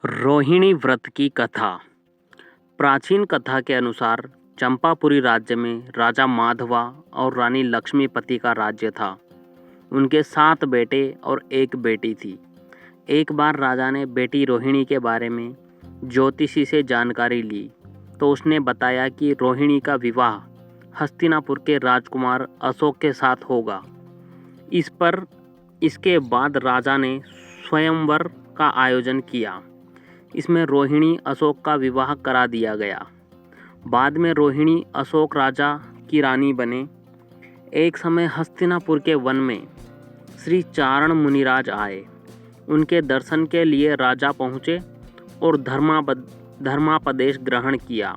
रोहिणी व्रत की कथा। प्राचीन कथा के अनुसार चंपापुरी राज्य में राजा माधवा और रानी लक्ष्मीपति का राज्य था। उनके 7 बेटे और 1 बेटी थी। एक बार राजा ने बेटी रोहिणी के बारे में ज्योतिषी से जानकारी ली तो उसने बताया कि रोहिणी का विवाह हस्तिनापुर के राजकुमार अशोक के साथ होगा। इसके बाद राजा ने स्वयंवर का आयोजन किया। इसमें रोहिणी अशोक का विवाह करा दिया गया। बाद में रोहिणी अशोक राजा की रानी बने। एक समय हस्तिनापुर के वन में श्री चारण मुनिराज आए। उनके दर्शन के लिए राजा पहुँचे और धर्मापदेश ग्रहण किया।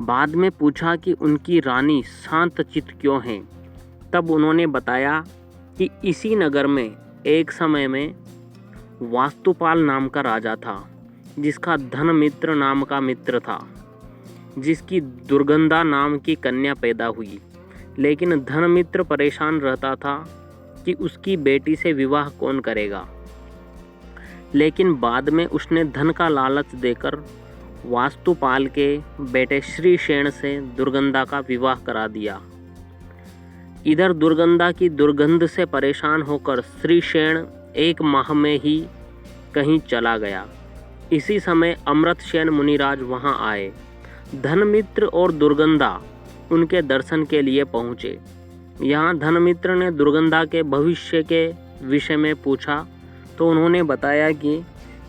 बाद में पूछा कि उनकी रानी शांत चित्त क्यों हैं। तब उन्होंने बताया कि इसी नगर में एक समय में वास्तुपाल नाम का राजा था, जिसका धनमित्र नाम का मित्र था, जिसकी दुर्गंधा नाम की कन्या पैदा हुई। लेकिन धनमित्र परेशान रहता था कि उसकी बेटी से विवाह कौन करेगा। लेकिन बाद में उसने धन का लालच देकर वास्तुपाल के बेटे श्रीशेण से दुर्गंधा का विवाह करा दिया। इधर दुर्गंधा की दुर्गंध से परेशान होकर श्रीशेण 1 माह में ही कहीं चला गया। इसी समय अमृतसेन मुनिराज वहां आए। धनमित्र और दुर्गंधा उनके दर्शन के लिए पहुँचे। यहाँ धनमित्र ने दुर्गंधा के भविष्य के विषय में पूछा तो उन्होंने बताया कि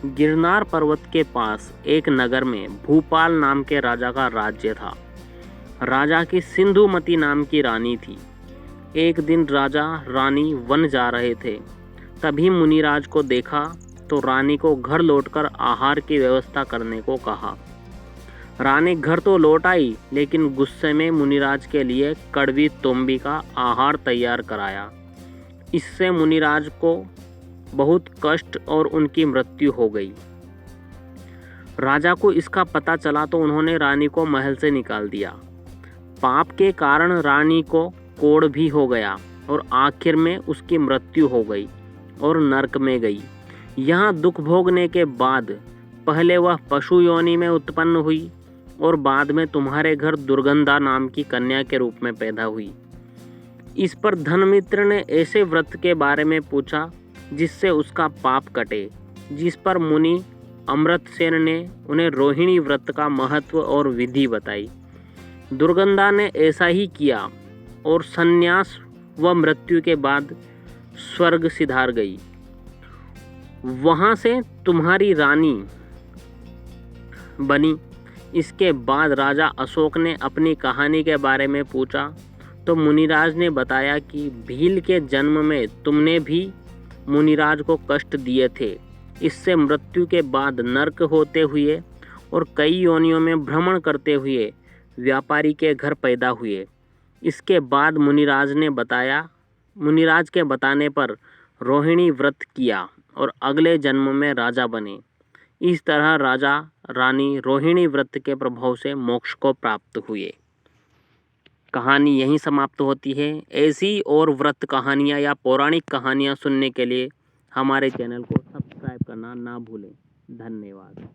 गिरनार पर्वत के पास एक नगर में भूपाल नाम के राजा का राज्य था। राजा की सिंधुमती नाम की रानी थी। एक दिन राजा रानी वन जा रहे थे। तभी मुनिराज को देखा तो रानी को घर लौटकर आहार की व्यवस्था करने को कहा। रानी घर तो लौट आई, लेकिन गुस्से में मुनिराज के लिए कड़वी तोंबी का आहार तैयार कराया। इससे मुनिराज को बहुत कष्ट और उनकी मृत्यु हो गई। राजा को इसका पता चला तो उन्होंने रानी को महल से निकाल दिया। पाप के कारण रानी को कोढ़ भी हो गया और आखिर में उसकी मृत्यु हो गई और नरक में गई। यहाँ दुख भोगने के बाद पहले वह पशु योनि में उत्पन्न हुई और बाद में तुम्हारे घर दुर्गंधा नाम की कन्या के रूप में पैदा हुई। इस पर धनमित्र ने ऐसे व्रत के बारे में पूछा जिससे उसका पाप कटे, जिस पर मुनि अमृतसेन ने उन्हें रोहिणी व्रत का महत्व और विधि बताई। दुर्गंधा ने ऐसा ही किया और संन्यास व मृत्यु के बाद स्वर्ग सिधार गई। वहाँ से तुम्हारी रानी बनी। इसके बाद राजा अशोक ने अपनी कहानी के बारे में पूछा तो मुनिराज ने बताया कि भील के जन्म में तुमने भी मुनिराज को कष्ट दिए थे। इससे मृत्यु के बाद नरक होते हुए और कई योनियों में भ्रमण करते हुए व्यापारी के घर पैदा हुए। इसके बाद मुनिराज के बताने पर रोहिणी व्रत किया और अगले जन्म में राजा बने। इस तरह राजा रानी रोहिणी व्रत के प्रभाव से मोक्ष को प्राप्त हुए। कहानी यहीं समाप्त होती है। ऐसी और व्रत कहानियाँ या पौराणिक कहानियाँ सुनने के लिए हमारे चैनल को सब्सक्राइब करना ना भूलें। धन्यवाद।